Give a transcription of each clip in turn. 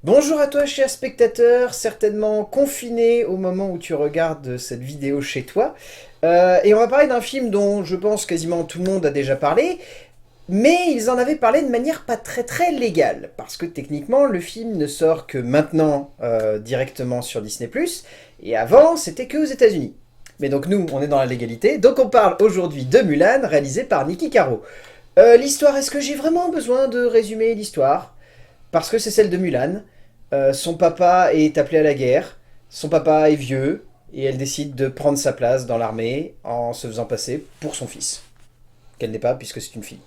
Bonjour à toi, cher spectateur, certainement confiné au moment où tu regardes cette vidéo chez toi. Et on va parler d'un film dont je pense quasiment tout le monde a déjà parlé, mais ils en avaient parlé de manière pas très légale, parce que techniquement le film ne sort que maintenant directement sur Disney+, et avant c'était que aux États-Unis. Mais donc nous, on est dans la légalité, donc on parle aujourd'hui de Mulan, réalisé par Niki Caro. L'histoire, est-ce que j'ai vraiment besoin de résumer l'histoire? Parce que c'est celle de Mulan. Son papa est appelé à la guerre, son papa est vieux, et elle décide de prendre sa place dans l'armée en se faisant passer pour son fils. Qu'elle n'est pas, puisque c'est une fille.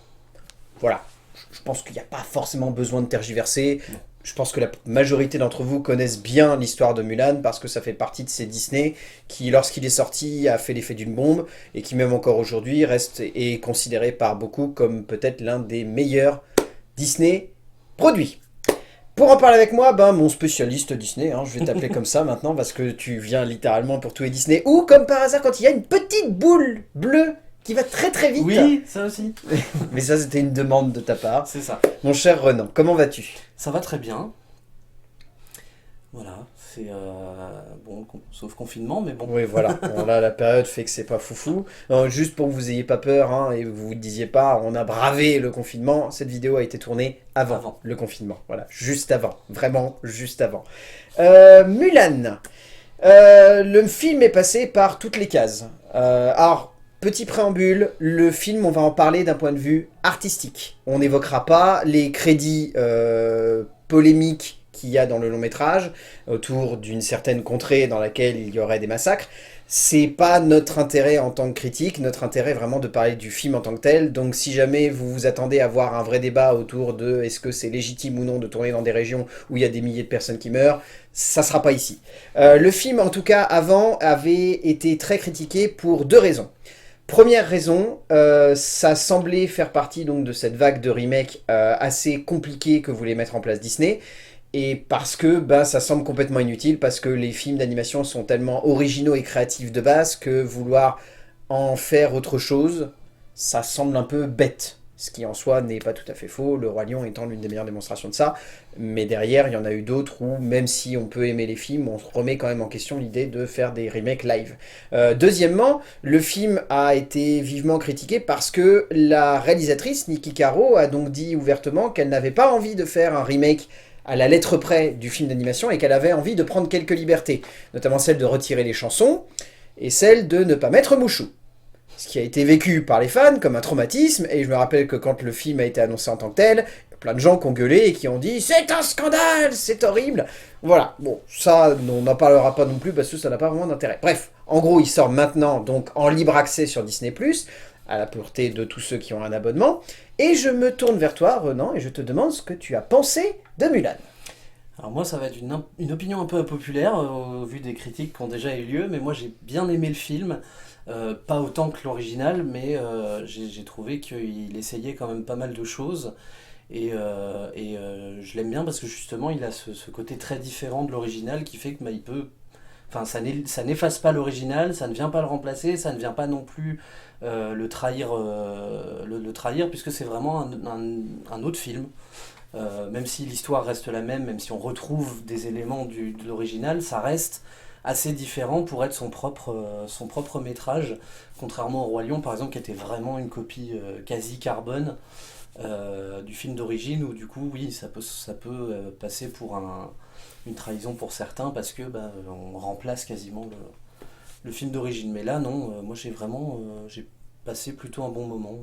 Voilà. Je pense qu'il n'y a pas forcément besoin de tergiverser. Je pense que la majorité d'entre vous connaissent bien l'histoire de Mulan, parce que ça fait partie de ces Disney qui, lorsqu'il est sorti, a fait l'effet d'une bombe, et qui même encore aujourd'hui reste et est considéré par beaucoup comme peut-être l'un des meilleurs Disney produits. Pour en parler avec moi, mon spécialiste Disney, je vais t'appeler comme ça maintenant parce que tu viens littéralement pour tous les Disney. Ou comme par hasard quand il y a une petite boule bleue qui va très vite. Oui, ça aussi. Mais ça c'était une demande de ta part. C'est ça. Mon cher Renan, comment vas-tu? Ça va très bien. Voilà, c'est bon, sauf confinement, mais bon. Oui, voilà. Bon, là, la période fait que c'est pas foufou. Juste pour que vous ayez pas peur et que vous vous disiez pas, on a bravé le confinement. Cette vidéo a été tournée avant le confinement. Voilà, juste avant. Vraiment, juste avant. Mulan. Le film est passé par toutes les cases. Alors, petit préambule, le film, on va en parler d'un point de vue artistique. On n'évoquera pas les crédits polémiques qu'il y a dans le long métrage, autour d'une certaine contrée dans laquelle il y aurait des massacres. C'est pas notre intérêt en tant que critique, notre intérêt est vraiment de parler du film en tant que tel, donc si jamais vous vous attendez à voir un vrai débat autour de est-ce que c'est légitime ou non de tourner dans des régions où il y a des milliers de personnes qui meurent, ça sera pas ici. Le film, en tout cas, avant, avait été très critiqué pour deux raisons. Première raison, ça semblait faire partie donc de cette vague de remake assez compliquée que voulait mettre en place Disney, et parce que ça semble complètement inutile, parce que les films d'animation sont tellement originaux et créatifs de base que vouloir en faire autre chose, ça semble un peu bête. Ce qui en soi n'est pas tout à fait faux, Le Roi Lion étant l'une des meilleures démonstrations de ça. Mais derrière, il y en a eu d'autres où, même si on peut aimer les films, on se remet quand même en question l'idée de faire des remakes live. Deuxièmement, le film a été vivement critiqué parce que la réalisatrice, Niki Caro, a donc dit ouvertement qu'elle n'avait pas envie de faire un remake à la lettre près du film d'animation et qu'elle avait envie de prendre quelques libertés, notamment celle de retirer les chansons et celle de ne pas mettre Mouchou. Ce qui a été vécu par les fans comme un traumatisme, et je me rappelle que quand le film a été annoncé en tant que tel, il y a plein de gens qui ont gueulé et qui ont dit « C'est un scandale, c'est horrible !» Voilà, bon, ça, on n'en parlera pas non plus parce que ça n'a pas vraiment d'intérêt. Bref, en gros, il sort maintenant donc en libre accès sur Disney+, à la portée de tous ceux qui ont un abonnement, et je me tourne vers toi, Renan, et je te demande ce que tu as pensé de Mulan. Alors moi, ça va être une opinion un peu impopulaire au vu des critiques qui ont déjà eu lieu, mais moi j'ai bien aimé le film. Pas autant que l'original, mais j'ai trouvé qu'il essayait quand même pas mal de choses. Je l'aime bien parce que justement il a ce côté très différent de l'original qui fait que il peut. Enfin, ça n'efface pas l'original, ça ne vient pas le remplacer, ça ne vient pas non plus le trahir, le trahir, puisque c'est vraiment un autre film. Même si l'histoire reste la même, même si on retrouve des éléments de l'original, ça reste assez différent pour être son propre métrage, contrairement au Roi Lion par exemple, qui était vraiment une copie quasi carbone du film d'origine, où du coup, oui, ça peut passer pour une trahison pour certains, parce que on remplace quasiment le film d'origine. Mais là, non, moi j'ai passé plutôt un bon moment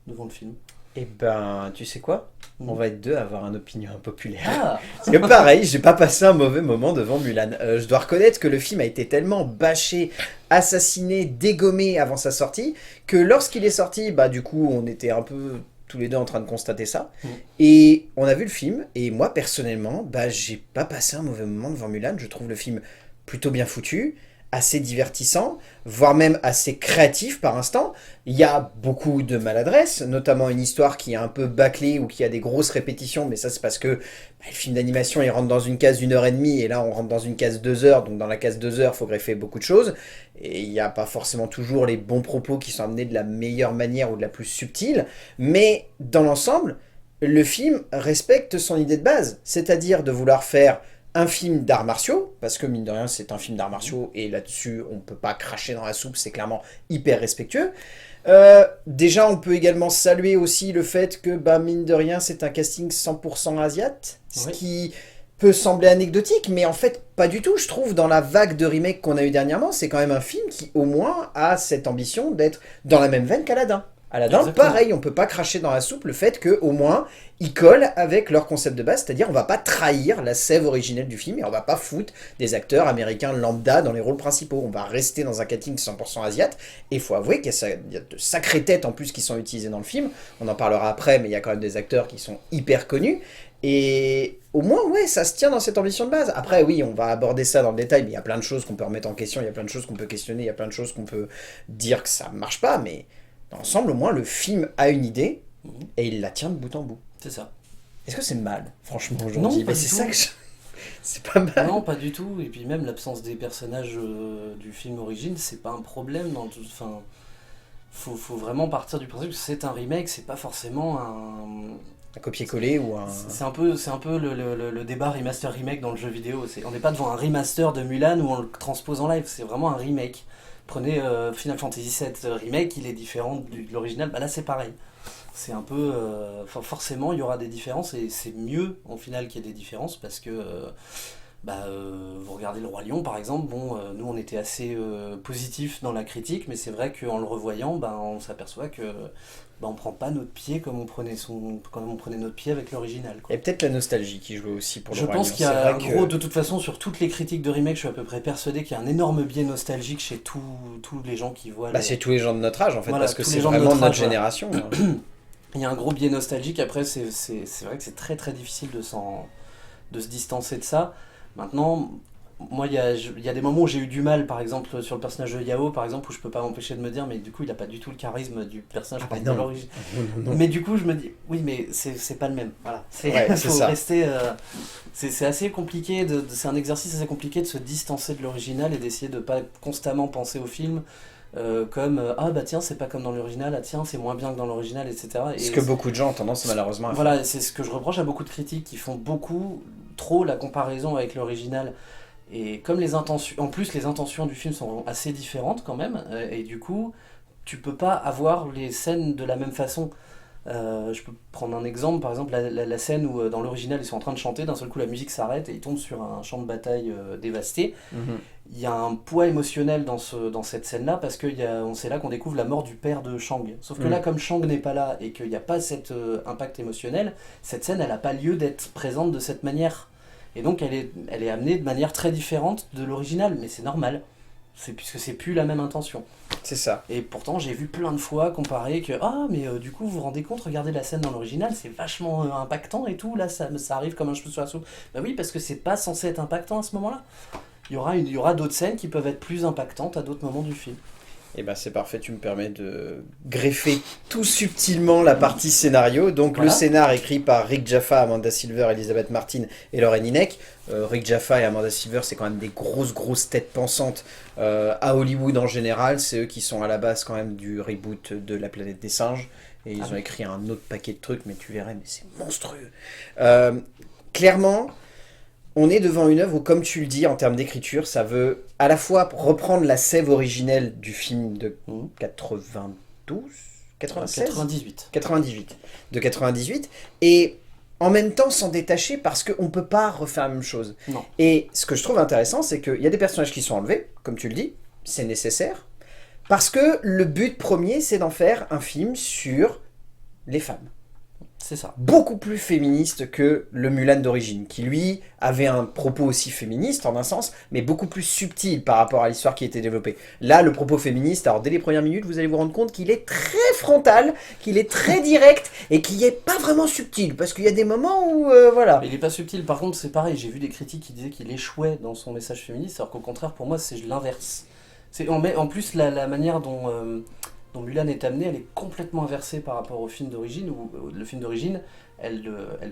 devant le film. Eh ben, tu sais quoi? On va être deux à avoir une opinion impopulaire. Ah. Parce que pareil, j'ai pas passé un mauvais moment devant Mulan. Je dois reconnaître que le film a été tellement bâché, assassiné, dégommé avant sa sortie, que lorsqu'il est sorti, du coup, on était un peu tous les deux en train de constater ça. Et on a vu le film, et moi, personnellement, j'ai pas passé un mauvais moment devant Mulan. Je trouve le film plutôt bien foutu, assez divertissant, voire même assez créatif par instant. Il y a beaucoup de maladresse, notamment une histoire qui est un peu bâclée ou qui a des grosses répétitions, mais ça c'est parce que le film d'animation il rentre dans une case d'1 h 30 et là on rentre dans une case 2 heures, donc dans la case 2 heures il faut greffer beaucoup de choses, et il n'y a pas forcément toujours les bons propos qui sont amenés de la meilleure manière ou de la plus subtile, mais dans l'ensemble, le film respecte son idée de base, c'est-à-dire de vouloir faire un film d'arts martiaux, parce que mine de rien c'est un film d'arts martiaux, et là-dessus on peut pas cracher dans la soupe, c'est clairement hyper respectueux. Déjà on peut également saluer aussi le fait que, bah, mine de rien, c'est un casting 100% asiate, ce Oui. qui peut sembler anecdotique, mais en fait pas du tout. Je trouve, dans la vague de remakes qu'on a eu dernièrement, c'est quand même un film qui au moins a cette ambition d'être dans la même veine qu'Aladin. Aladdin, Exactement. pareil, on peut pas cracher dans la soupe le fait que au moins ils collent avec leur concept de base, c'est-à-dire on va pas trahir la sève originelle du film et on va pas foutre des acteurs américains lambda dans les rôles principaux. On va rester dans un casting 100% asiate, et il faut avouer qu'il y a de sacrées têtes en plus qui sont utilisées dans le film. On en parlera après, mais il y a quand même des acteurs qui sont hyper connus. Et au moins, ouais, ça se tient dans cette ambition de base. Après, oui, on va aborder ça dans le détail, mais il y a plein de choses qu'on peut remettre en question, il y a plein de choses qu'on peut questionner, il y a plein de choses qu'on peut dire que ça marche pas, mais dans l'ensemble, au moins, le film a une idée, Mhm. et il la tient de bout en bout. C'est ça. Est-ce que c'est mal, franchement, Non, aujourd'hui? pas Mais du c'est tout. ça que je... C'est pas mal. Non, pas du tout. Et puis même l'absence des personnages du film origine, c'est pas un problème. Enfin, faut vraiment partir du principe que c'est un remake, c'est pas forcément un. Un copier-coller ou un... C'est un peu le débat remaster-remake dans le jeu vidéo. On n'est pas devant un remaster de Mulan où on le transpose en live, c'est vraiment un remake. Prenez Final Fantasy VII Remake, il est différent de l'original, bah là c'est pareil. C'est un peu. Forcément, il y aura des différences et c'est mieux en final qu'il y ait des différences parce que. Vous regardez Le Roi Lion par exemple, bon, nous on était assez positifs dans la critique, mais c'est vrai qu'en le revoyant, on s'aperçoit que on prend pas notre pied comme on prenait notre pied avec l'original, quoi. Et peut-être la nostalgie qui joue aussi pour le Je Roi pense Lion. qu'il y C'est a vrai un que... gros, de toute façon, sur toutes les critiques de remake, je suis à peu près persuadé qu'il y a un énorme biais nostalgique chez tous les gens qui voient Bah, c'est tous les gens de notre âge, en fait, Voilà, parce que tous c'est les gens de vraiment notre notre âge, voilà. génération. Il y a un gros biais nostalgique. Après, c'est vrai que c'est très très difficile de se distancer de ça. Maintenant, moi, il y a des moments où j'ai eu du mal, par exemple, sur le personnage de Yao, par exemple, où je peux pas m'empêcher de me dire, mais du coup, il a pas du tout le charisme du personnage Ah bah de non. l'origine. Non, non. Mais du coup, je me dis, oui, mais c'est pas le même. Voilà. Ouais, c'est Faut ça. rester. C'est assez compliqué, c'est un exercice assez compliqué de se distancer de l'original et d'essayer de pas constamment penser au film comme ah bah tiens, c'est pas comme dans l'original, ah tiens, c'est moins bien que dans l'original, etc. Ce que beaucoup de gens ont tendance malheureusement à faire. Voilà, c'est ce que je reproche à beaucoup de critiques qui font beaucoup trop la comparaison avec l'original. Et comme les intentions, en plus les intentions du film sont assez différentes quand même, et du coup, tu peux pas avoir les scènes de la même façon. Je peux prendre un exemple, par exemple la scène où dans l'original ils sont en train de chanter, d'un seul coup la musique s'arrête et ils tombent sur un champ de bataille dévasté. Mhm. Il y a un poids émotionnel dans cette scène-là parce que c'est là qu'on découvre la mort du père de Shang. Sauf que là, comme Shang n'est pas là et qu'il n'y a pas cet impact émotionnel, cette scène elle n'a pas lieu d'être présente de cette manière. Et donc elle est amenée de manière très différente de l'original, mais c'est normal. Puisque c'est plus la même intention. C'est ça. Et pourtant, j'ai vu plein de fois comparer que ah, mais du coup, vous vous rendez compte, regardez la scène dans l'original, c'est vachement impactant et tout, là, ça arrive comme un cheveu sur la soupe. Bah oui, parce que c'est pas censé être impactant à ce moment-là. Il y aura d'autres scènes qui peuvent être plus impactantes à d'autres moments du film. Et ben c'est parfait, tu me permets de greffer tout subtilement la partie scénario. Donc Voilà. le scénar écrit par Rick Jaffa, Amanda Silver, Elizabeth Martin et Lauren Hynek. Rick Jaffa et Amanda Silver, c'est quand même des grosses têtes pensantes à Hollywood en général. C'est eux qui sont à la base quand même du reboot de La Planète des Singes. Et ils ont écrit un autre paquet de trucs, mais tu verrais, mais c'est monstrueux. Clairement, on est devant une œuvre où, comme tu le dis, en termes d'écriture, ça veut à la fois reprendre la sève originelle du film de 92, 96 98. 98, de 98, et en même temps s'en détacher parce qu'on ne peut pas refaire la même chose. Non. Et ce que je trouve intéressant, c'est qu'il y a des personnages qui sont enlevés, comme tu le dis, c'est nécessaire, parce que le but premier, c'est d'en faire un film sur les femmes. C'est ça. Beaucoup plus féministe que le Mulan d'origine, qui lui avait un propos aussi féministe en un sens, mais beaucoup plus subtil par rapport à l'histoire qui était développée. Là, le propos féministe, alors dès les premières minutes, vous allez vous rendre compte qu'il est très frontal, qu'il est très direct, et qu'il n'est pas vraiment subtil, parce qu'il y a des moments où, voilà. Mais il est pas subtil, par contre, c'est pareil, j'ai vu des critiques qui disaient qu'il échouait dans son message féministe, alors qu'au contraire, pour moi, c'est l'inverse. En plus, la manière dont Mulan est amenée, elle est complètement inversée par rapport au film d'origine, où le film d'origine, elle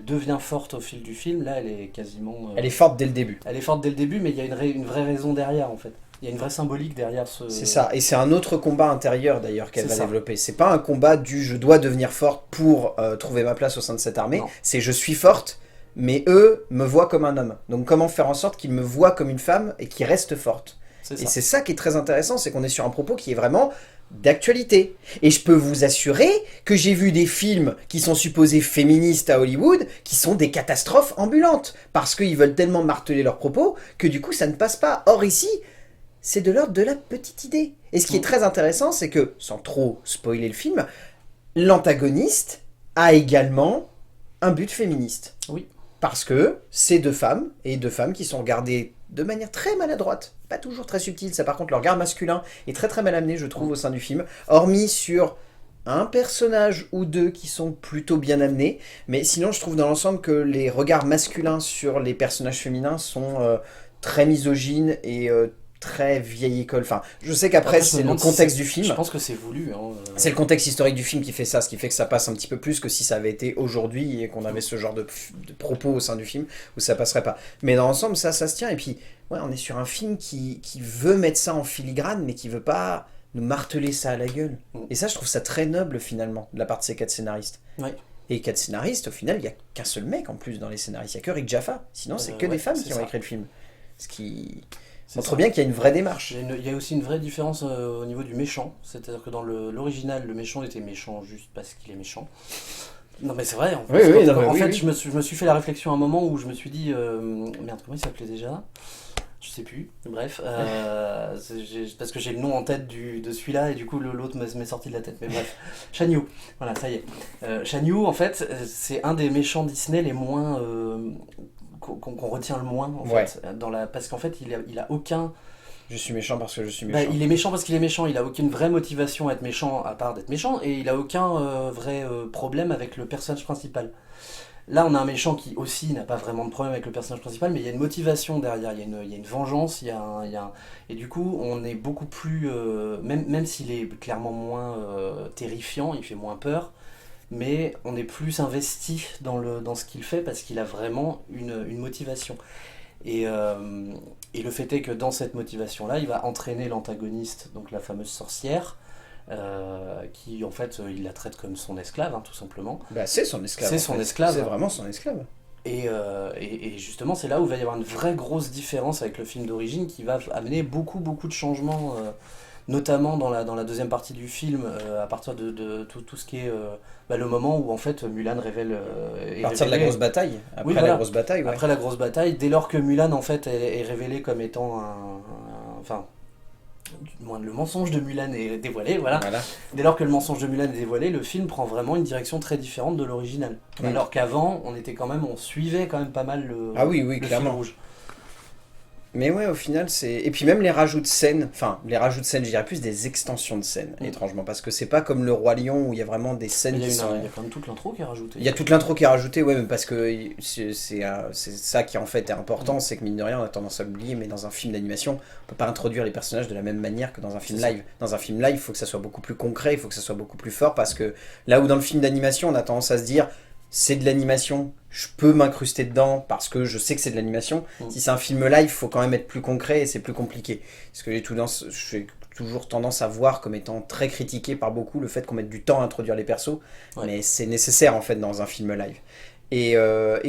devient forte au fil du film, là, elle est quasiment... Elle est forte dès le début. Elle est forte dès le début, mais il y a une vraie raison derrière, en fait. Il y a une vraie symbolique derrière ce... C'est ça, et c'est un autre combat intérieur d'ailleurs qu'elle va C'est ça. développer. C'est pas un combat du je dois devenir forte pour trouver ma place au sein de cette armée, Non. c'est je suis forte, mais eux me voient comme un homme. Donc comment faire en sorte qu'ils me voient comme une femme et qu'ils restent fortes. C'est Et ça. c'est ça qui est très intéressant, c'est qu'on est sur un propos qui est vraiment d'actualité. Et je peux vous assurer que j'ai vu des films qui sont supposés féministes à Hollywood, qui sont des catastrophes ambulantes, parce qu'ils veulent tellement marteler leurs propos, que du coup ça ne passe pas. Or ici, c'est de l'ordre de la petite idée. Et ce qui est très intéressant, c'est que, sans trop spoiler le film, l'antagoniste a également un but féministe. Oui. Parce que c'est deux femmes, et deux femmes qui sont regardées de manière très maladroite, pas toujours très subtile, ça par contre le regard masculin est très très mal amené je trouve au sein du film, hormis sur un personnage ou deux qui sont plutôt bien amenés, mais sinon je trouve dans l'ensemble que les regards masculins sur les personnages féminins sont très misogynes et très vieille école. Enfin, je sais qu'après Après, je me c'est le demande si contexte du film. Je pense que c'est voulu. Hein. C'est le contexte historique du film qui fait ça, ce qui fait que ça passe un petit peu plus que si ça avait été aujourd'hui et qu'on avait ce genre de propos au sein du film où ça passerait pas. Mais dans l'ensemble, ça se tient. Et puis, ouais, on est sur un film qui veut mettre ça en filigrane, mais qui veut pas nous marteler ça à la gueule. Et ça, je trouve ça très noble finalement, de la part de ces 4 scénaristes. Ouais. Et 4 scénaristes, au final, il n'y a qu'un seul mec en plus dans les scénaristes. Il n'y a que Rick Jaffa. Sinon, c'est que des femmes qui ont écrit le film. Ce qui montre bien qu'il y a une vraie démarche. Il y a aussi une vraie différence au niveau du méchant. C'est-à-dire que dans l'original, le méchant était méchant juste parce qu'il est méchant. Non mais c'est vrai. En fait, je me suis fait la réflexion à un moment où je me suis dit... merde, comment il s'appelait déjà ? Je sais plus. Bref. Parce que j'ai le nom en tête de celui-là et du coup l'autre m'est sorti de la tête. Mais bref. Shan Yu. Voilà, ça y est. Shan Yu, en fait, c'est un des méchants Disney les moins... qu'on retient le moins en fait parce qu'en fait il a aucun je suis méchant parce que je suis méchant. Il est méchant parce qu'il est méchant, il a aucune vraie motivation à être méchant à part d'être méchant et il a aucun vrai problème avec le personnage principal. Là on a un méchant qui aussi n'a pas vraiment de problème avec le personnage principal mais il y a une motivation derrière, il y a une vengeance, et du coup on est beaucoup plus même s'il est clairement moins terrifiant, il fait moins peur, mais on est plus investi dans ce qu'il fait parce qu'il a vraiment une motivation. Et le fait est que dans cette motivation-là, il va entraîner l'antagoniste, donc la fameuse sorcière, qui en fait, il la traite comme son esclave, hein, tout simplement. Bah, c'est son esclave. C'est son esclave. C'est vraiment son esclave. Et justement, c'est là où il va y avoir une vraie grosse différence avec le film d'origine qui va amener beaucoup de changements, notamment dans la deuxième partie du film, à partir de tout ce qui est le moment où en fait Mulan révèle... à partir de la grosse bataille. La grosse bataille, ouais. Après la grosse bataille, dès lors que Mulan en fait est révélée comme étant enfin... le mensonge de Mulan est dévoilé, voilà. Dès lors que le mensonge de Mulan est dévoilé, le film prend vraiment une direction très différente de l'original. Alors qu'avant, on suivait quand même pas mal le clairement. fil rouge. Mais ouais, au final, c'est... Et puis même les rajouts de scènes, je dirais plus des extensions de scènes, étrangement, parce que c'est pas comme le Roi Lion où il y a vraiment des scènes qui sont... Il y a quand même toute l'intro qui est rajoutée. Il y a toute l'intro qui est rajoutée, ouais, mais parce que c'est ça qui en fait est important, c'est que mine de rien, on a tendance à l'oublier, mais dans un film d'animation, on peut pas introduire les personnages de la même manière que dans un film live. Dans un film live, il faut que ça soit beaucoup plus concret, il faut que ça soit beaucoup plus fort, parce que là où dans le film d'animation, on a tendance à se dire... c'est de l'animation, je peux m'incruster dedans parce que je sais que c'est de l'animation. Si c'est un film live, il faut quand même être plus concret et c'est plus compliqué. Parce que j'ai toujours tendance à voir comme étant très critiqué par beaucoup le fait qu'on mette du temps à introduire les persos, mais c'est nécessaire en fait dans un film live. Et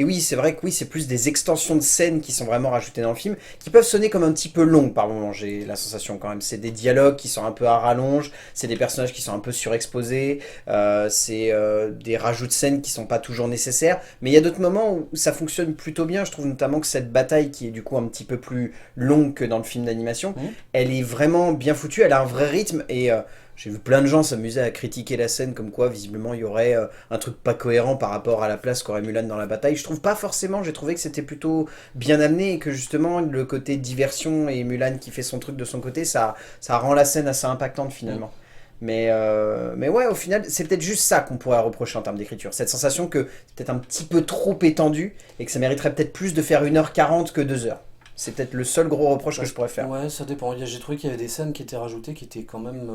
oui, c'est vrai que oui, c'est plus des extensions de scènes qui sont vraiment rajoutées dans le film, qui peuvent sonner comme un petit peu longues par moments, j'ai la sensation quand même. C'est des dialogues qui sont un peu à rallonge, c'est des personnages qui sont un peu surexposés, c'est des rajouts de scènes qui sont pas toujours nécessaires, mais il y a d'autres moments où ça fonctionne plutôt bien. Je trouve notamment que cette bataille, qui est du coup un petit peu plus longue que dans le film d'animation, elle est vraiment bien foutue, elle a un vrai rythme, et... j'ai vu plein de gens s'amuser à critiquer la scène comme quoi visiblement il y aurait un truc pas cohérent par rapport à la place qu'aurait Mulan dans la bataille. Je trouve pas forcément, j'ai trouvé que c'était plutôt bien amené et que justement le côté diversion et Mulan qui fait son truc de son côté, ça rend la scène assez impactante finalement. Mais ouais, au final, c'est peut-être juste ça qu'on pourrait reprocher en termes d'écriture. Cette sensation que c'est peut-être un petit peu trop étendu et que ça mériterait peut-être plus de faire 1h40 que 2h. C'est peut-être le seul gros reproche que je pourrais faire. Ouais, ça dépend. J'ai trouvé qu'il y avait des scènes qui étaient rajoutées qui étaient quand même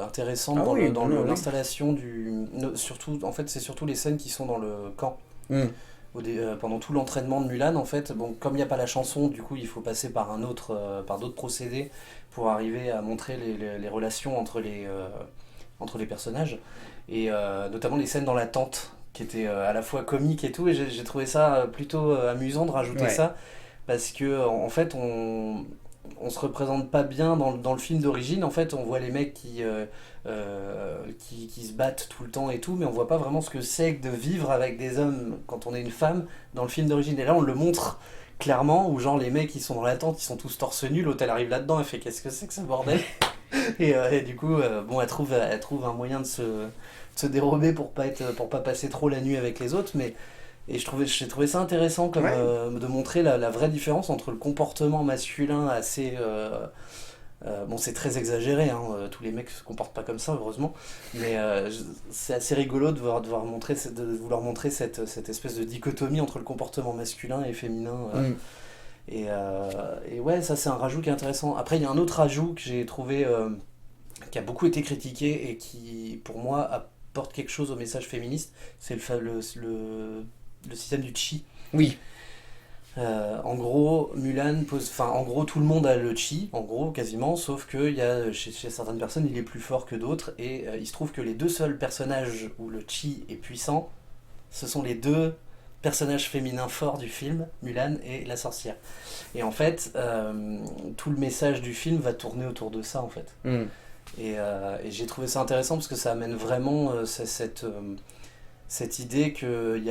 intéressantes dans l'installation du... Surtout, en fait, c'est surtout les scènes qui sont dans le camp. pendant tout l'entraînement de Mulan, en fait, bon, comme il n'y a pas la chanson, du coup, il faut passer par par d'autres procédés pour arriver à montrer les relations entre les personnages, et notamment les scènes dans la tente, qui étaient à la fois comiques et tout, et j'ai trouvé ça plutôt amusant de rajouter ça, parce que en fait, on se représente pas bien dans le film d'origine. En fait, on voit les mecs qui se battent tout le temps et tout, mais on voit pas vraiment ce que c'est que de vivre avec des hommes quand on est une femme dans le film d'origine. Et là, on le montre clairement, où genre les mecs, ils sont dans la tente, ils sont tous torse nu, l'autre elle arrive là-dedans, elle fait qu'est-ce que c'est que ce bordel. Et du coup, bon, elle trouve un moyen de se dérober pour pas passer trop la nuit avec les autres, mais j'ai trouvé ça intéressant comme de montrer la vraie différence entre le comportement masculin assez bon, c'est très exagéré, hein, tous les mecs se comportent pas comme ça, heureusement, mais c'est assez rigolo de vouloir montrer cette espèce de dichotomie entre le comportement masculin et féminin. Et ouais, ça c'est un rajout qui est intéressant. Après, il y a un autre rajout que j'ai trouvé qui a beaucoup été critiqué et qui, pour moi, apporte quelque chose au message féministe, c'est le système du chi. Oui. En gros, en gros, tout le monde a le chi, en gros, quasiment, sauf que chez certaines personnes, il est plus fort que d'autres, et il se trouve que les deux seuls personnages où le chi est puissant, ce sont les deux personnages féminins forts du film, Mulan et la sorcière. Et en fait, tout le message du film va tourner autour de ça, en fait. Et j'ai trouvé ça intéressant parce que ça amène vraiment cette idée que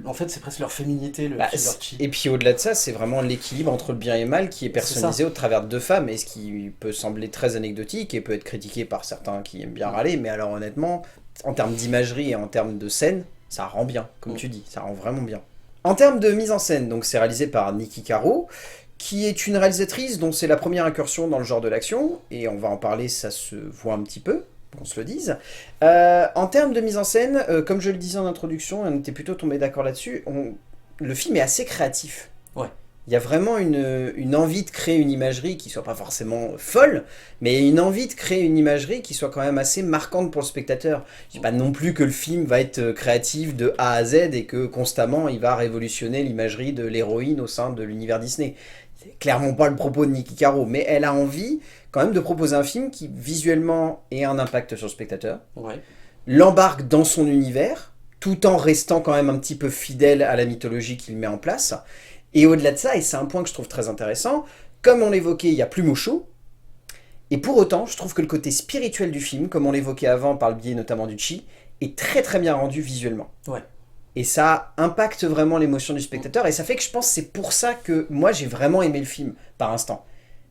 en fait, c'est presque leur féminité, leur chi. Et puis au-delà de ça, c'est vraiment l'équilibre entre le bien et le mal qui est personnalisé au travers de deux femmes, et ce qui peut sembler très anecdotique et peut être critiqué par certains qui aiment bien râler, mais alors honnêtement, en termes d'imagerie et en termes de scène, ça rend bien, comme tu dis, ça rend vraiment bien. En termes de mise en scène, donc c'est réalisé par Niki Caro, qui est une réalisatrice dont c'est la première incursion dans le genre de l'action, et on va en parler, ça se voit un petit peu, qu'on se le dise. En termes de mise en scène, comme je le disais en introduction, on était plutôt tombé d'accord là-dessus, le film est assez créatif. Ouais. Il y a vraiment une envie de créer une imagerie qui soit pas forcément folle, mais une envie de créer une imagerie qui soit quand même assez marquante pour le spectateur. Je dis pas non plus que le film va être créatif de A à Z et que constamment il va révolutionner l'imagerie de l'héroïne au sein de l'univers Disney. C'est clairement pas le propos de Niki Caro, mais elle a envie quand même de proposer un film qui visuellement ait un impact sur le spectateur, l'embarque dans son univers, tout en restant quand même un petit peu fidèle à la mythologie qu'il met en place. Et au-delà de ça, et c'est un point que je trouve très intéressant, comme on l'évoquait, il n'y a plus Mushu, et pour autant, je trouve que le côté spirituel du film, comme on l'évoquait avant par le biais notamment du chi, est très très bien rendu visuellement. Ouais. Et ça impacte vraiment l'émotion du spectateur, et ça fait que je pense que c'est pour ça que moi j'ai vraiment aimé le film, par instant.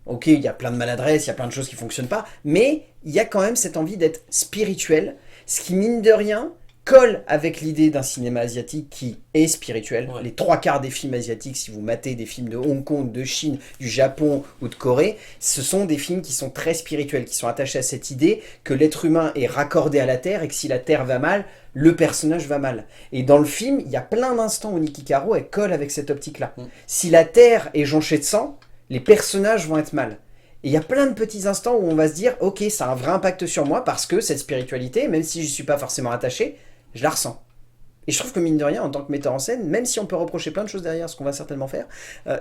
Ok, il y a plein de maladresses, il y a plein de choses qui ne fonctionnent pas, mais il y a quand même cette envie d'être spirituel, ce qui, mine de rien, colle avec l'idée d'un cinéma asiatique qui est spirituel. Les 3/4 des films asiatiques, si vous matez des films de Hong Kong, de Chine, du Japon ou de Corée, ce sont des films qui sont très spirituels, qui sont attachés à cette idée que l'être humain est raccordé à la Terre et que si la Terre va mal, le personnage va mal. Et dans le film, il y a plein d'instants où Niki Caro, elle colle avec cette optique-là. Si la Terre est jonchée de sang, les personnages vont être mal. Et il y a plein de petits instants où on va se dire « Ok, ça a un vrai impact sur moi parce que cette spiritualité, même si je ne suis pas forcément attaché, je la ressens. » Et je trouve que mine de rien, en tant que metteur en scène, même si on peut reprocher plein de choses derrière, ce qu'on va certainement faire,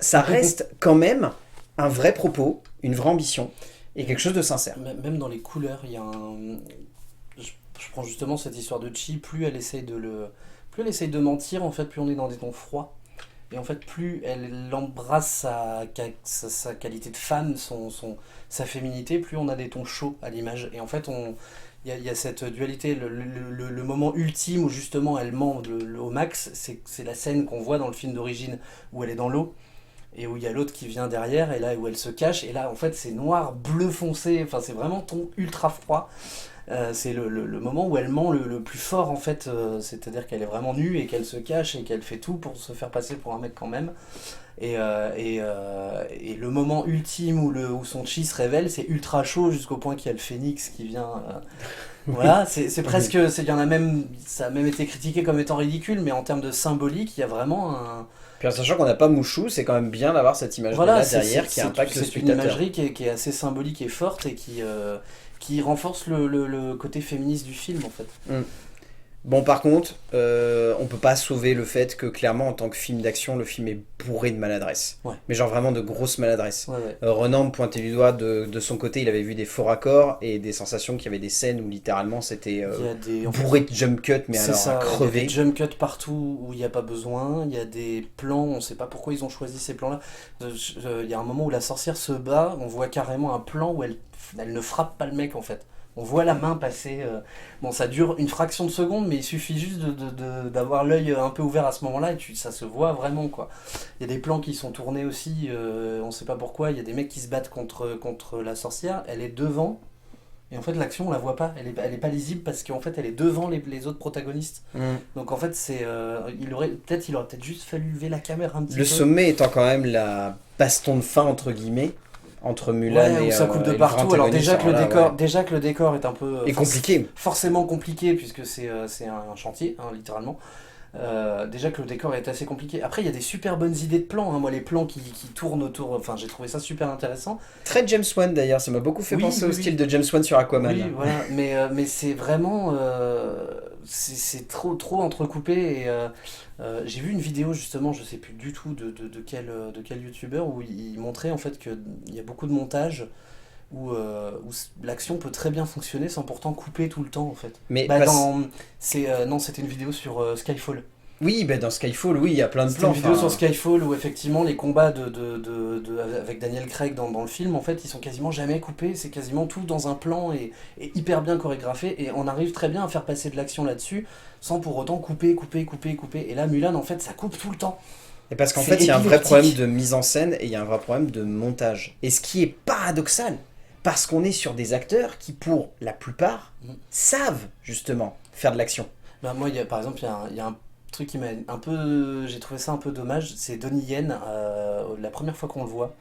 ça reste quand même un vrai propos, une vraie ambition et quelque chose de sincère. Même dans les couleurs, il y a je prends justement cette histoire de chi, plus elle essaye de mentir, en fait, plus on est dans des tons froids. Et en fait, plus elle embrasse sa qualité de femme, sa féminité, plus on a des tons chauds à l'image. Et en fait, il y a cette dualité. Le moment ultime où justement elle ment au max, c'est la scène qu'on voit dans le film d'origine où elle est dans l'eau et où il y a l'autre qui vient derrière et là où elle se cache. Et là, en fait, c'est noir, bleu foncé. Enfin, c'est vraiment ton ultra froid. C'est le moment où elle ment le plus fort en fait, c'est-à-dire qu'elle est vraiment nue et qu'elle se cache et qu'elle fait tout pour se faire passer pour un mec quand même. Et le moment ultime où son chi se révèle, c'est ultra chaud jusqu'au point qu'il y a le phénix qui vient. Voilà, c'est presque. Il y en a même, ça a même été critiqué comme étant ridicule, mais en termes de symbolique, il y a vraiment un. Puis en sachant qu'on n'a pas Mushu, c'est quand même bien d'avoir cette image-là derrière qui impacte le spectateur. C'est une imagerie qui est assez symbolique et forte et qui renforce le côté féministe du film en fait. Bon, par contre, on peut pas sauver le fait que clairement, en tant que film d'action, le film est bourré de maladresse. Ouais. Mais genre vraiment de grosses maladresses. Ouais. Renan me pointait du doigt de son côté, il avait vu des faux raccords et des sensations qu'il y avait des scènes où littéralement c'était Il y a des... bourré de jump cut, mais C'est alors ça, à il y a crever. des jump cuts partout où il n'y a pas besoin, il y a des plans, on sait pas pourquoi ils ont choisi ces plans-là. Il y a un moment où la sorcière se bat, on voit carrément un plan où elle ne frappe pas le mec en fait. On voit la main passer. Bon, ça dure une fraction de seconde, mais il suffit juste d'avoir l'œil un peu ouvert à ce moment-là et ça se voit vraiment, quoi. Il y a des plans qui sont tournés aussi, on sait pas pourquoi. Il y a des mecs qui se battent contre la sorcière, elle est devant. Et en fait, l'action, on la voit pas. Elle est pas lisible parce qu'en fait, elle est devant les autres protagonistes. Donc en fait, il aurait peut-être juste fallu lever la caméra un petit peu. Le sommet étant quand même la baston de fin, entre guillemets, entre Mulan Ouais, et où ça coupe de et le partout. vrai Alors déjà que, antagoniste, déjà que le décor est un peu... et compliqué. Forcément compliqué, puisque c'est un chantier, hein, littéralement. Déjà que le décor est assez compliqué. Après, il y a des super bonnes idées de plans. Hein. Moi, les plans qui tournent autour... Enfin, j'ai trouvé ça super intéressant. Très James Wan d'ailleurs, ça m'a beaucoup fait penser au oui. style de James Wan sur Aquaman. Oui, voilà. Mais c'est vraiment... c'est trop entrecoupé. Et j'ai vu une vidéo, justement, je sais plus du tout de quel youtubeur, où il montrait en fait qu'il y a beaucoup de montages où l'action peut très bien fonctionner sans pourtant couper tout le temps en fait. Mais Non, c'était une vidéo sur Skyfall. oui, dans Skyfall, oui, il y a plein de C'était plans. une vidéo sur Skyfall où effectivement les combats avec Daniel Craig dans le film, en fait, ils sont quasiment jamais coupés, c'est quasiment tout dans un plan et hyper bien chorégraphié, et on arrive très bien à faire passer de l'action là-dessus sans pour autant couper. Et là, Mulan, en fait, ça coupe tout le temps. Et parce qu'en C'est fait, il y a un vrai épileptique. problème de mise en scène et il y a un vrai problème de montage. Et ce qui est paradoxal, parce qu'on est sur des acteurs qui, pour la plupart, savent justement faire de l'action. Bah, moi, par exemple, il y a un truc qui m'a un peu... J'ai trouvé ça un peu dommage, c'est Donnie Yen, la première fois qu'on le voit.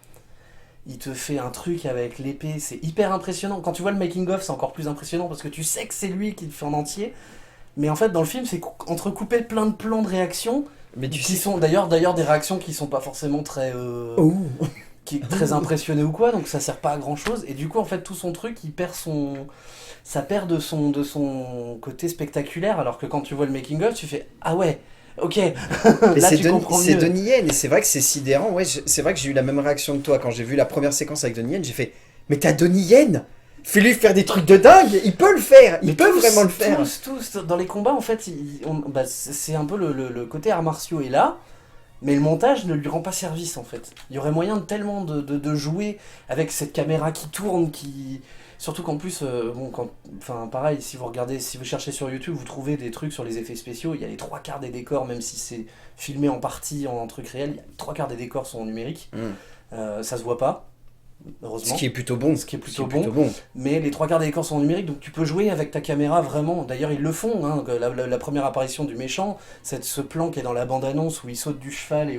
Il te fait un truc avec l'épée, c'est hyper impressionnant. Quand tu vois le making-of, c'est encore plus impressionnant parce que tu sais que c'est lui qui le fait en entier. Mais en fait, dans le film, c'est entrecoupé plein de plans de réactions Mais tu qui sais... sont d'ailleurs des réactions qui sont pas forcément très impressionnées ou quoi, donc ça sert pas à grand chose. Et du coup, en fait, tout son truc, ça perd de son côté spectaculaire. Alors que quand tu vois le making-of, tu fais ah ouais. Ok, Mais là tu comprends c'est mieux. Donnie Yen, et c'est vrai que c'est sidérant. Ouais, c'est vrai que j'ai eu la même réaction que toi quand j'ai vu la première séquence avec Donnie Yen. J'ai fait, mais t'as Donnie Yen, fais-lui faire des trucs de dingue, il peut le faire, il peut vraiment le faire. Tous, dans les combats, en fait, c'est un peu le côté arts martiaux est là, mais le montage ne lui rend pas service, en fait. Il y aurait moyen tellement de jouer avec cette caméra qui tourne, Surtout qu'en plus, pareil, si vous cherchez sur YouTube, vous trouvez des trucs sur les effets spéciaux, il y a les trois quarts des décors, même si c'est filmé en partie en truc réel, les trois quarts des décors sont numériques. Ça se voit pas, heureusement. Ce qui est plutôt bon. Mais les trois quarts des décors sont numériques, donc tu peux jouer avec ta caméra vraiment. D'ailleurs, ils le font. Hein, la première apparition du méchant, c'est ce plan qui est dans la bande-annonce où il saute du cheval et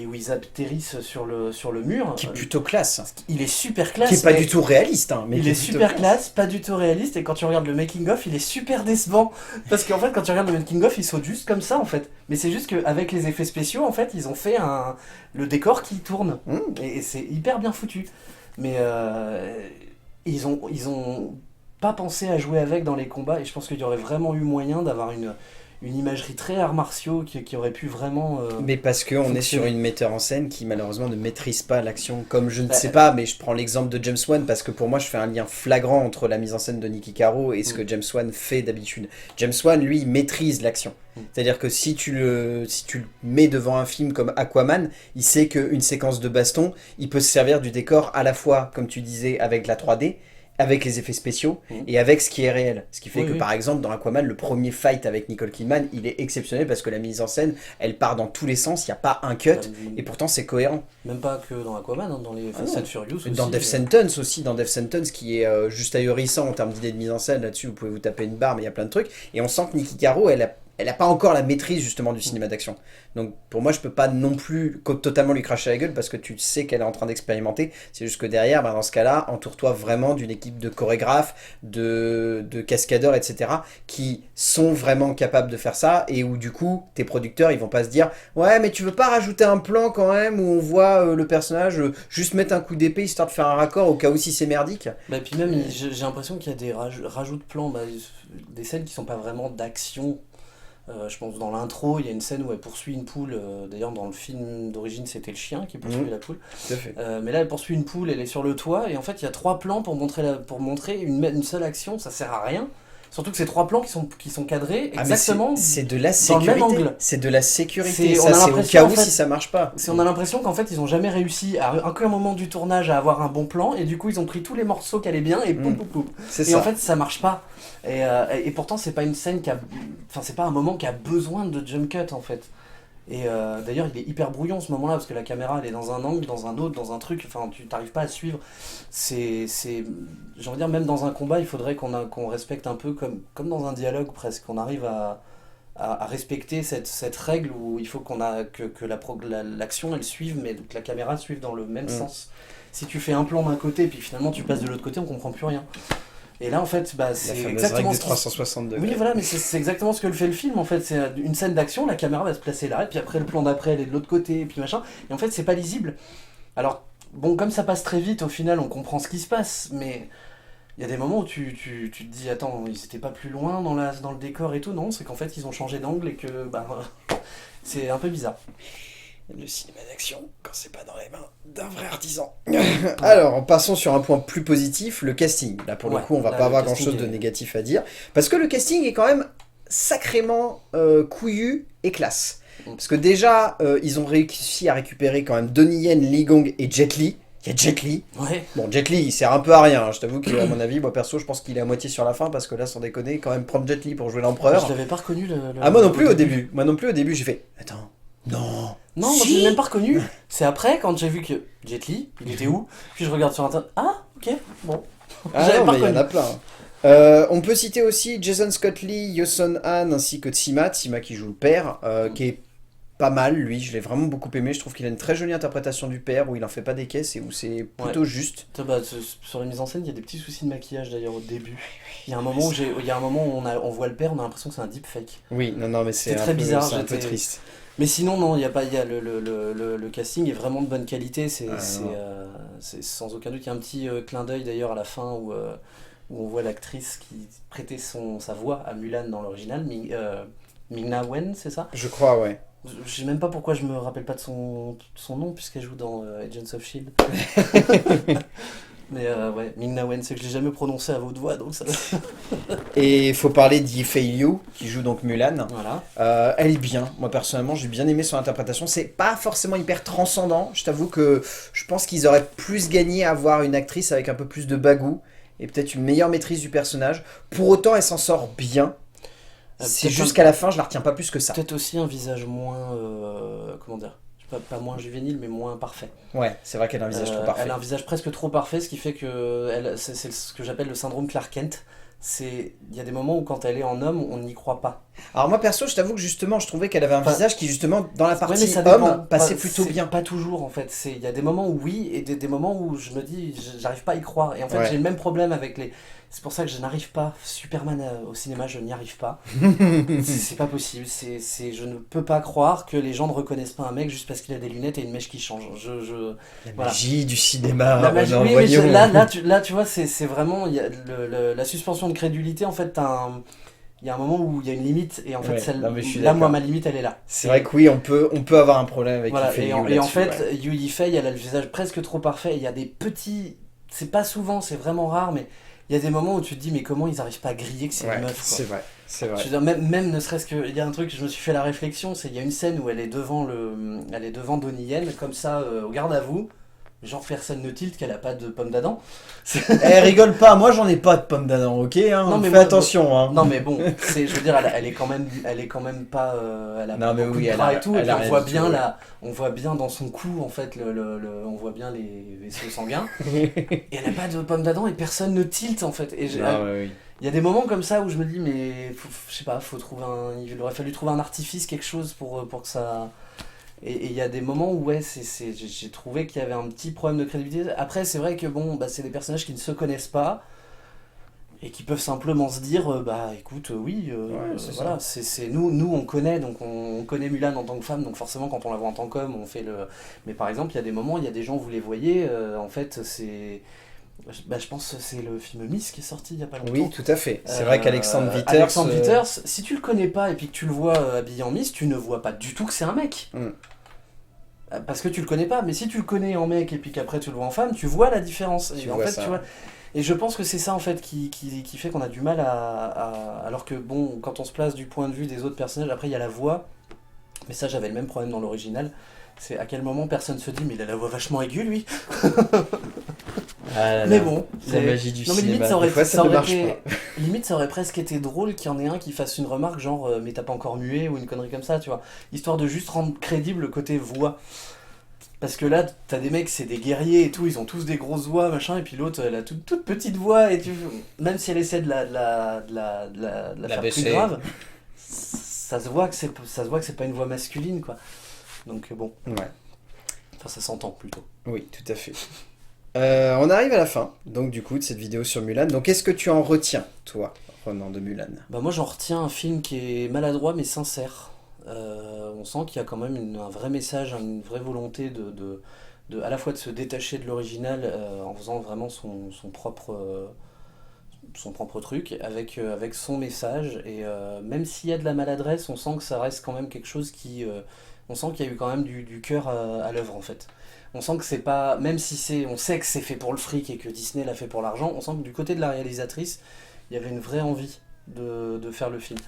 où ils atterrissent sur le mur. Qui est plutôt classe. Il est super classe. Qui est pas du tout réaliste. Hein, mais il est super classe, pas du tout réaliste. Et quand tu regardes le making-of, il est super décevant. Parce qu'en fait, quand tu regardes le making-of, il saute juste comme ça, en fait. Mais c'est juste qu'avec les effets spéciaux, en fait, ils ont fait le décor qui tourne. Et c'est hyper bien foutu. Mais ils ont pas pensé à jouer avec dans les combats. Et je pense qu'il y aurait vraiment eu moyen d'avoir une imagerie très arts martiaux qui aurait pu vraiment... mais parce qu'on est sur une metteur en scène qui malheureusement ne maîtrise pas l'action, comme je ne sais pas, mais je prends l'exemple de James Wan parce que pour moi je fais un lien flagrant entre la mise en scène de Niki Caro et ce que James Wan fait d'habitude. James Wan, lui, il maîtrise l'action. C'est-à-dire que si tu le mets devant un film comme Aquaman, il sait qu'une séquence de baston, il peut se servir du décor à la fois, comme tu disais, avec la 3D, avec les effets spéciaux et avec ce qui est réel. Ce qui fait que par exemple dans Aquaman, le premier fight avec Nicole Kidman, il est exceptionnel parce que la mise en scène, elle part dans tous les sens, il n'y a pas un cut et pourtant c'est cohérent. Même pas que dans Aquaman, hein, dans les Fast and Furious aussi. Dans Death Sentence aussi, dans Death Sentence qui est juste ahurissant en termes d'idées de mise en scène, là-dessus vous pouvez vous taper une barre mais il y a plein de trucs. Et on sent que Niki Caro, elle elle a pas encore la maîtrise justement du cinéma d'action. Donc pour moi, je peux pas non plus totalement lui cracher la gueule parce que tu sais qu'elle est en train d'expérimenter. C'est juste que derrière, dans ce cas-là, entoure-toi vraiment d'une équipe de chorégraphes, de cascadeurs, etc. qui sont vraiment capables de faire ça et où du coup, tes producteurs, ils vont pas se dire ouais, mais tu veux pas rajouter un plan quand même où on voit le personnage juste mettre un coup d'épée histoire de faire un raccord au cas où si c'est merdique. Bah, et puis même, j'ai l'impression qu'il y a des rajouts de plans, des scènes qui sont pas vraiment d'action. Je pense dans l'intro, il y a une scène où elle poursuit une poule. D'ailleurs, dans le film d'origine, c'était le chien qui poursuivait la poule. Tout à fait. Mais là, elle poursuit une poule, elle est sur le toit, et en fait, il y a 3 plans pour montrer une seule action. Ça sert à rien. Surtout que ces 3 plans qui sont cadrés exactement c'est de la dans le même sécurité. angle. C'est de la sécurité. On a Ça, c'est au l'impression, cas en où fait, si ça marche pas. on a l'impression qu'en fait, ils ont jamais réussi à aucun moment du tournage à avoir un bon plan, et du coup, ils ont pris tous les morceaux qui allaient bien et poum poum poum. C'est Et ça. en fait, ça marche pas. Et pourtant, c'est pas une scène c'est pas un moment qui a besoin de jump cut en fait. Et d'ailleurs, il est hyper brouillon ce moment-là parce que la caméra elle est dans un angle, dans un autre, dans un truc. Enfin, tu t'arrives pas à suivre. J'ai envie de dire, même dans un combat, il faudrait qu'on respecte un peu comme dans un dialogue presque. Qu'on arrive à respecter cette règle où il faut que l'action elle suive, mais que la caméra suive dans le même sens. Si tu fais un plan d'un côté, puis finalement tu passes de l'autre côté, on comprend plus rien. Et là, en fait, c'est exactement ce 360 degrés. Oui, voilà, mais c'est exactement ce que fait le film. En fait, c'est une scène d'action, la caméra va se placer là, et puis après, le plan d'après, elle est de l'autre côté, et puis machin. Et en fait, c'est pas lisible. Alors, bon, comme ça passe très vite, au final, on comprend ce qui se passe, mais il y a des moments où tu te dis, attends, ils étaient pas plus loin dans le décor et tout. Non, c'est qu'en fait, ils ont changé d'angle et que, c'est un peu bizarre. Le cinéma d'action, quand c'est pas dans les mains d'un vrai artisan. Alors, passons sur un point plus positif, le casting. Là, pour le coup, on va pas avoir grand-chose de négatif à dire. Parce que le casting est quand même sacrément couillu et classe. Parce que déjà, ils ont réussi à récupérer quand même Donnie Yen, Lee Gong et Jet Li. Il y a Jet Li. Ouais. Bon, Jet Li, il sert un peu à rien. Je t'avoue qu'à mon avis, moi perso, je pense qu'il est à moitié sur la fin parce que là, sans déconner, quand même prendre Jet Li pour jouer l'empereur. Je l'avais pas reconnu. Moi non plus au début. Moi non plus au début, j'ai fait attends. Non, moi je l'ai même pas reconnu. C'est après, quand j'ai vu que Jet Li, il était où? Puis je regarde sur internet. Ah, ok, bon. J'avais pas reconnu. Il y en a plein. On peut citer aussi Jason Scott Lee, Yoson Han ainsi que Tsima qui joue le père, qui est pas mal, lui, je l'ai vraiment beaucoup aimé. Je trouve qu'il a une très jolie interprétation du père où il en fait pas des caisses et où c'est plutôt juste. Sur la mise en scène, il y a des petits soucis de maquillage d'ailleurs au début. Il y a un moment où on voit le père, on a l'impression que c'est un deepfake. Oui, non, mais c'est très bizarre. C'est un peu triste. Mais sinon, non, le casting est vraiment de bonne qualité. C'est sans aucun doute. Il y a un petit clin d'œil d'ailleurs à la fin où on voit l'actrice qui prêtait sa voix à Mulan dans l'original, Ming-Na Wen, c'est ça? Je crois, ouais. Je sais même pas pourquoi je me rappelle pas de son nom, puisqu'elle joue dans Agents of S.H.I.E.L.D. Mais ouais, Ming-Na Wen, c'est que je l'ai jamais prononcé à haute voix, donc ça... Et il faut parler d'Yifei Liu, qui joue donc Mulan. Voilà. Elle est bien. Moi, personnellement, j'ai bien aimé son interprétation. C'est pas forcément hyper transcendant. Je t'avoue que je pense qu'ils auraient plus gagné à avoir une actrice avec un peu plus de bagou et peut-être une meilleure maîtrise du personnage. Pour autant, elle s'en sort bien. C'est jusqu'à la fin, je la retiens pas plus que ça. Peut-être aussi un visage moins... comment dire, pas moins juvénile, mais moins parfait. Ouais, c'est vrai qu'elle a un visage trop parfait. Elle a un visage presque trop parfait, ce qui fait que c'est ce que j'appelle le syndrome Clark Kent. Il y a des moments où quand elle est en homme, on n'y croit pas. Alors moi perso, je t'avoue que justement, je trouvais qu'elle avait un visage qui justement, dans la partie homme, passait plutôt bien. Pas toujours en fait. Il y a des moments où oui, et des moments où je me dis, j'arrive pas à y croire. Et en fait, j'ai le même problème avec les... C'est pour ça que je n'arrive pas. Superman au cinéma, je n'y arrive pas. C'est pas possible. Je ne peux pas croire que les gens ne reconnaissent pas un mec juste parce qu'il a des lunettes et une mèche qui change. La magie du cinéma. La magie, oui, mais là, tu vois, c'est vraiment la suspension de crédulité. En fait, il y a un moment où il y a une limite et en fait, moi, ma limite, elle est là. C'est vrai que oui, on peut avoir un problème avec Yifei Liu. Et en fait, Yifei, elle a le visage presque trop parfait. Il y a des petits... C'est pas souvent, c'est vraiment rare, mais... Il y a des moments où tu te dis mais comment ils arrivent pas à griller que c'est une meuf, quoi. C'est vrai. Je veux dire, même ne serait-ce que il y a un truc, je me suis fait la réflexion, il y a une scène où elle est devant Donnie Yen comme ça au garde à vous Genre personne ne tilte qu'elle a pas de pomme d'Adam. Elle rigole pas, moi j'en ai pas de pomme d'Adam, ok hein, Non, mais fais moi, attention. Hein. Non mais bon, je veux dire, elle est quand même pas, elle a Non, pas mais beaucoup oui, de elle bras a- et tout, et elle puis a on rien voit du bien tout, ouais. on voit bien dans son cou en fait, on voit bien les vaisseaux sanguins, et elle a pas de pomme d'Adam et personne ne tilte en fait. Non, mais oui. Il y a des moments comme ça où je me dis mais je sais pas, il aurait fallu trouver un artifice, quelque chose pour que ça. Et il y a des moments où ouais, j'ai trouvé qu'il y avait un petit problème de crédibilité. Après c'est vrai que bon, bah, c'est des personnages qui ne se connaissent pas. Et qui peuvent simplement se dire, bah écoute, oui, Ouais, c'est voilà, ça. nous on connaît, donc on connaît Mulan en tant que femme, donc forcément quand on la voit en tant qu'homme, on fait le. Mais par exemple, il y a des moments, il y a des gens, vous les voyez, en fait, bah, je pense que c'est le film Miss qui est sorti il y a pas longtemps. Oui, tout à fait. C'est vrai qu'Alexandre Witters... Alexandre Witters, si tu le connais pas et puis que tu le vois habillé en Miss, tu ne vois pas du tout que c'est un mec. Parce que tu le connais pas, mais si tu le connais en mec et puis qu'après tu le vois en femme, tu vois la différence. Tu Et en vois fait, ça. tu vois. Et je pense que c'est ça en fait qui fait qu'on a du mal alors que bon, quand on se place du point de vue des autres personnages, après il y a la voix, mais ça j'avais le même problème dans l'original, c'est à quel moment personne se dit mais il a la voix vachement aiguë lui. Ah là Mais là. bon, La magie du non mais limite cinéma, ça aurait, des fois ça ne marche été, pas. limite ça aurait presque été drôle qu'il y en ait un qui fasse une remarque genre mais t'as pas encore mué ou une connerie comme ça, tu vois, histoire de juste rendre crédible le côté voix. Parce que là, t'as des mecs, c'est des guerriers et tout, ils ont tous des grosses voix, machin, et puis l'autre, elle a toute petite voix, et même si elle essaie de la faire plus baisser. grave, ça se voit que c'est pas une voix masculine, quoi. Donc bon, Ouais, enfin ça s'entend plutôt. oui, tout à fait. On arrive à la fin, donc du coup, de cette vidéo sur Mulan. Donc, qu'est-ce que tu en retiens, toi, Ronan, de Mulan? Bah moi j'en retiens un film qui est maladroit mais sincère. On sent qu'il y a quand même un vrai message, une vraie volonté à la fois de se détacher de l'original en faisant vraiment son propre truc avec son message et même s'il y a de la maladresse on sent que ça reste quand même quelque chose on sent qu'il y a eu quand même du cœur à l'œuvre en fait. On sent que c'est pas, même si on sait que c'est fait pour le fric et que Disney l'a fait pour l'argent, on sent que du côté de la réalisatrice il y avait une vraie envie de faire le film,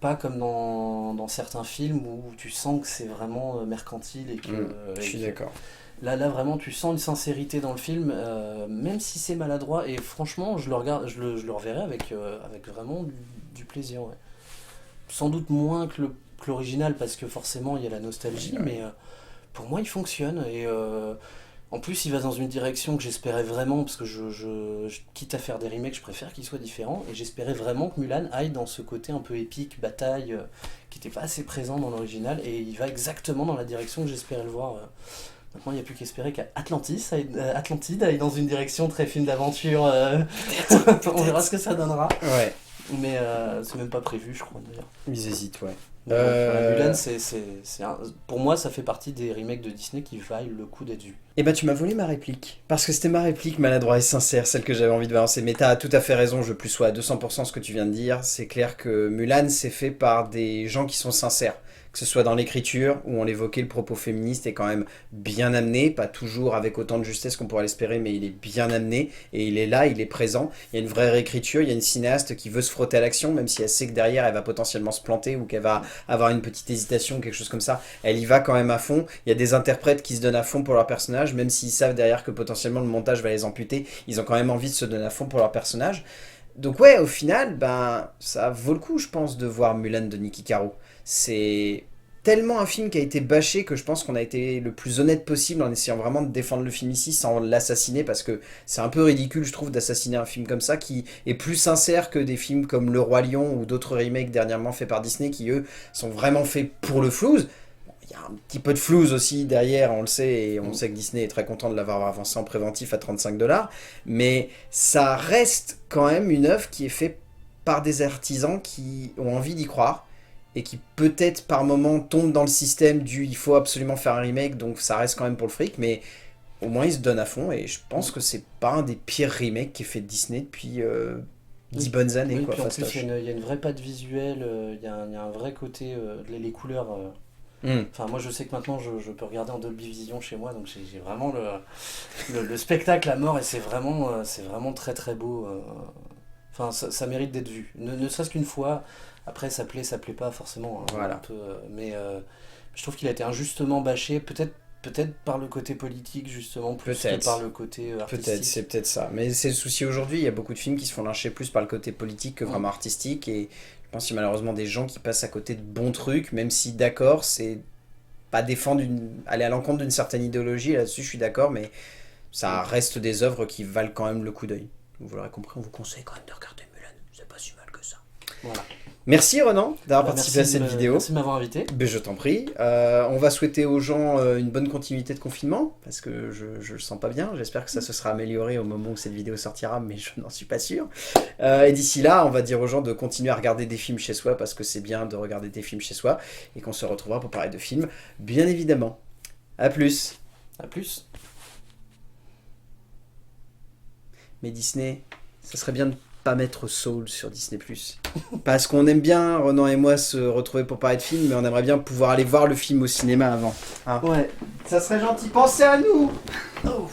pas comme dans certains films où tu sens que c'est vraiment mercantile et que, Je suis d'accord. là vraiment tu sens une sincérité dans le film, même si c'est maladroit, et franchement je le regarde, je le reverrai avec vraiment du plaisir, ouais. Sans doute moins que l'original parce que forcément il y a la nostalgie, Ouais. mais pour moi il fonctionne et en plus il va dans une direction que j'espérais vraiment, parce que quitte à faire des remakes je préfère qu'ils soient différents, et j'espérais vraiment que Mulan aille dans ce côté un peu épique, bataille, qui n'était pas assez présent dans l'original, et il va exactement dans la direction que j'espérais le voir. Maintenant, il n'y a plus qu'espérer qu'Atlantide aille dans une direction très film d'aventure. On verra ce que ça donnera. Ouais, Mais c'est même pas prévu, je crois, d'ailleurs. ils hésitent, ouais. Donc, voilà, Mulan, pour moi, ça fait partie des remakes de Disney qui valent le coup d'être vus. Eh ben, tu m'as volé ma réplique. Parce que c'était ma réplique maladroite et sincère, celle que j'avais envie de balancer. Mais t'as tout à fait raison, je plus sois à 200% ce que tu viens de dire. C'est clair que Mulan, c'est fait par des gens qui sont sincères. Que ce soit dans l'écriture, où on l'évoquait, le propos féministe est quand même bien amené, pas toujours avec autant de justesse qu'on pourrait l'espérer, mais il est bien amené, et il est là, il est présent. Il y a une vraie réécriture, il y a une cinéaste qui veut se frotter à l'action, même si elle sait que derrière, elle va potentiellement se planter, ou qu'elle va avoir une petite hésitation, quelque chose comme ça. Elle y va quand même à fond. Il y a des interprètes qui se donnent à fond pour leur personnage, même s'ils savent derrière que potentiellement le montage va les amputer, ils ont quand même envie de se donner à fond pour leur personnage. Donc ouais, au final, ben, ça vaut le coup, je pense, de voir Mulan de Niki Caro. C'est tellement un film qui a été bâché que je pense qu'on a été le plus honnête possible en essayant vraiment de défendre le film ici sans l'assassiner, parce que c'est un peu ridicule, je trouve, d'assassiner un film comme ça qui est plus sincère que des films comme Le Roi Lion ou d'autres remakes dernièrement faits par Disney qui, eux, sont vraiment faits pour le flouze. Il y a un petit peu de flouze aussi derrière, on le sait, et on sait que Disney est très content de l'avoir avancé en préventif à 35$, mais ça reste quand même une œuvre qui est faite par des artisans qui ont envie d'y croire, et qui peut-être par moment tombent dans le système du il faut absolument faire un remake, donc ça reste quand même pour le fric, mais au moins ils se donnent à fond, et je pense que c'est pas un des pires remakes qui est fait Disney depuis 10 bonnes années, Oui, quoi, puis en plus, fastoche. il y a une vraie patte visuelle, il y a un vrai côté, les couleurs. Enfin, moi je sais que maintenant je peux regarder en Dolby Vision chez moi, donc j'ai vraiment le spectacle à mort, et c'est vraiment très très beau. Enfin, ça mérite d'être vu. Ne serait-ce qu'une fois. Après, ça plaît pas forcément, hein, Voilà. un peu, mais je trouve qu'il a été injustement bâché. Peut-être peut-être par le côté politique, justement, plus que Peut-être. par le côté artistique. C'est peut-être ça. Mais c'est le souci aujourd'hui, il y a beaucoup de films qui se font lyncher plus par le côté politique que vraiment artistique, et je pense qu'il y a malheureusement des gens qui passent à côté de bons trucs, même si d'accord, c'est pas aller à l'encontre d'une certaine idéologie, là-dessus je suis d'accord, mais ça reste des œuvres qui valent quand même le coup d'œil. Vous l'aurez compris, on vous conseille quand même de regarder Mulan, c'est pas si mal que ça. Voilà. Merci Renan d'avoir participé à cette vidéo. Merci de m'avoir invité. Ben, je t'en prie. On va souhaiter aux gens une bonne continuité de confinement, parce que je le sens pas bien. J'espère que ça se sera amélioré au moment où cette vidéo sortira, mais je n'en suis pas sûr. Et d'ici là, on va dire aux gens de continuer à regarder des films chez soi, parce que c'est bien de regarder des films chez soi, et qu'on se retrouvera pour parler de films, bien évidemment. À plus. À plus. Mais Disney, ça serait bien de pas mettre Soul sur Disney+. Parce qu'on aime bien, Renan et moi, se retrouver pour parler de films, mais on aimerait bien pouvoir aller voir le film au cinéma avant. Hein. Ouais. Ça serait gentil, pensez à nous. Oh.